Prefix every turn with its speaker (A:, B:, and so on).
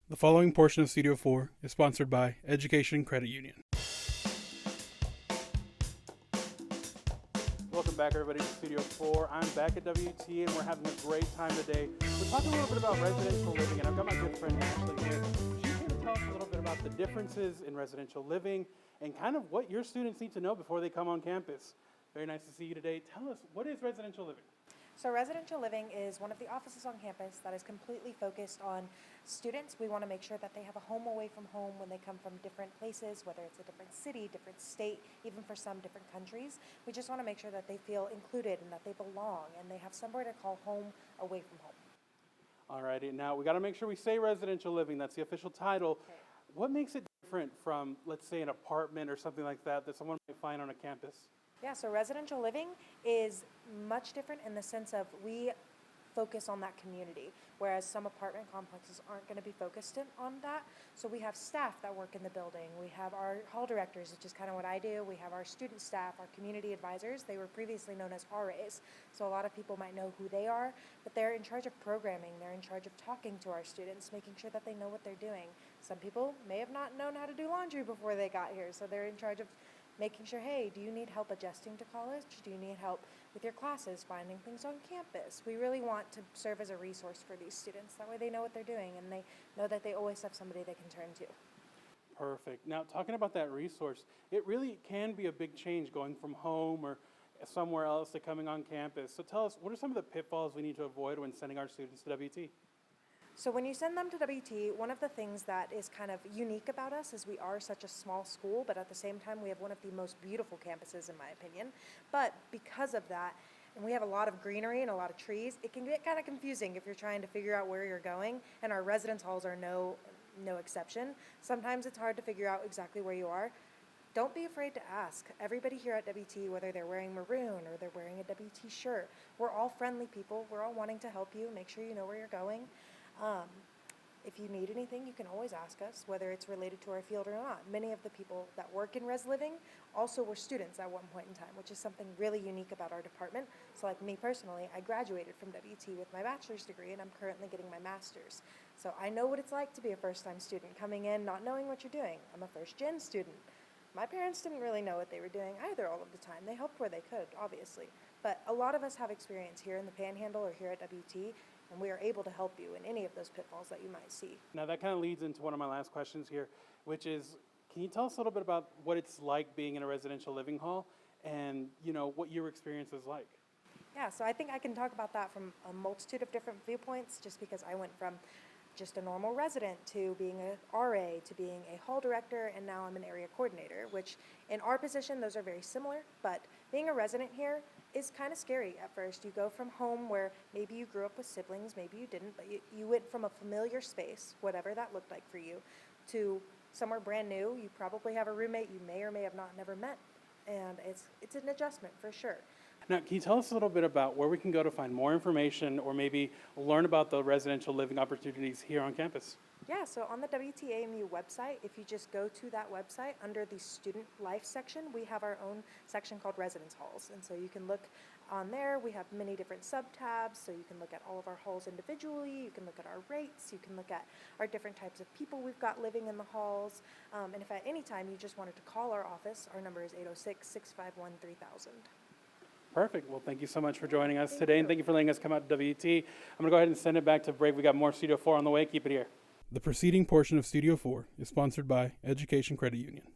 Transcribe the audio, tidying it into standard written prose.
A: The following portion of Studio 4 is sponsored by Education Credit Union. Welcome back, everybody, to Studio 4. I'm back at WT, and we're having a great time today. We're talking a little bit about residential living, and I've got my good friend Ashley here. She's here to tell us a little bit about the differences in residential living and kind of what your students need to know before they come on campus. Very nice to see you today. Tell us, what is residential living?
B: So residential living is one of the offices on campus that is completely focused on students. We want to make sure that they have a home away from home when they come from different places, whether it's a different city, different state, even for some different countries. We just want to make sure that they feel included and that they belong and they have somewhere to call home away from home.
A: All righty, now we got to make sure we say residential living. That's the official title.
B: Okay.
A: What makes it different from, let's say, an apartment or something like that someone might find on a campus?
B: Yeah, so residential living is much different in the sense of we focus on that community, whereas some apartment complexes aren't going to be focused on that. So we have staff that work in the building. We have our hall directors, which is kind of what I do. We have our student staff, our community advisors. They were previously known as RAs. So a lot of people might know who they are, but they're in charge of programming. They're in charge of talking to our students, making sure that they know what they're doing. Some people may have not known how to do laundry before they got here, so they're in charge of making sure, hey, do you need help adjusting to college? Do you need help with your classes, finding things on campus? We really want to serve as a resource for these students. That way they know what they're doing and they know that they always have somebody they can turn to.
A: Perfect. Now, talking about that resource, it really can be a big change going from home or somewhere else to coming on campus. So tell us, what are some of the pitfalls we need to avoid when sending our students to WT?
B: So when you send them to WT, one of the things that is kind of unique about us is we are such a small school, but at the same time we have one of the most beautiful campuses in my opinion. But because of that, and we have a lot of greenery and a lot of trees, it can get kind of confusing if you're trying to figure out where you're going, and our residence halls are no exception. Sometimes it's hard to figure out exactly where you are. Don't be afraid to ask. Everybody here at WT, whether they're wearing maroon or they're wearing a WT shirt, we're all friendly people. We're all wanting to help you, make sure you know where you're going. If you need anything, you can always ask us, whether it's related to our field or not. Many of the people that work in res living also were students at one point in time, which is something really unique about our department. So like me personally, I graduated from WT with my bachelor's degree and I'm currently getting my master's. So I know what it's like to be a first-time student coming in, not knowing what you're doing. I'm a first-gen student. My parents didn't really know what they were doing either all of the time. They helped where they could, obviously. But a lot of us have experience here in the Panhandle or here at WT, and we are able to help you in any of those pitfalls that you might see.
A: Now, that kind of leads into one of my last questions here, which is, can you tell us a little bit about what it's like being in a residential living hall and, what your experience is like?
B: Yeah, so I think I can talk about that from a multitude of different viewpoints, just because I went from just a normal resident to being a RA to being a hall director, and now I'm an area coordinator, which in our position, those are very similar, but being a resident here is kind of scary at first. You go from home where maybe you grew up with siblings, maybe you didn't, but you went from a familiar space, whatever that looked like for you, to somewhere brand new. You probably have a roommate you may or may have not never met, and it's an adjustment for sure.
A: Now, can you tell us a little bit about where we can go to find more information or maybe learn about the residential living opportunities here on campus?
B: Yeah, so on the WTAMU website, if you just go to that website, under the student life section, we have our own section called residence halls. And so you can look on there. We have many different sub-tabs, so you can look at all of our halls individually. You can look at our rates. You can look at our different types of people we've got living in the halls. And if at any time you just wanted to call our office, our number is 806-651-3000.
A: Perfect. Well, thank you so much for joining us today, and thank you for letting us come out to WT. I'm going to go ahead and send it back to Brave. We got more Studio 4 on the way. Keep it here. The preceding portion of Studio 4 is sponsored by Education Credit Union.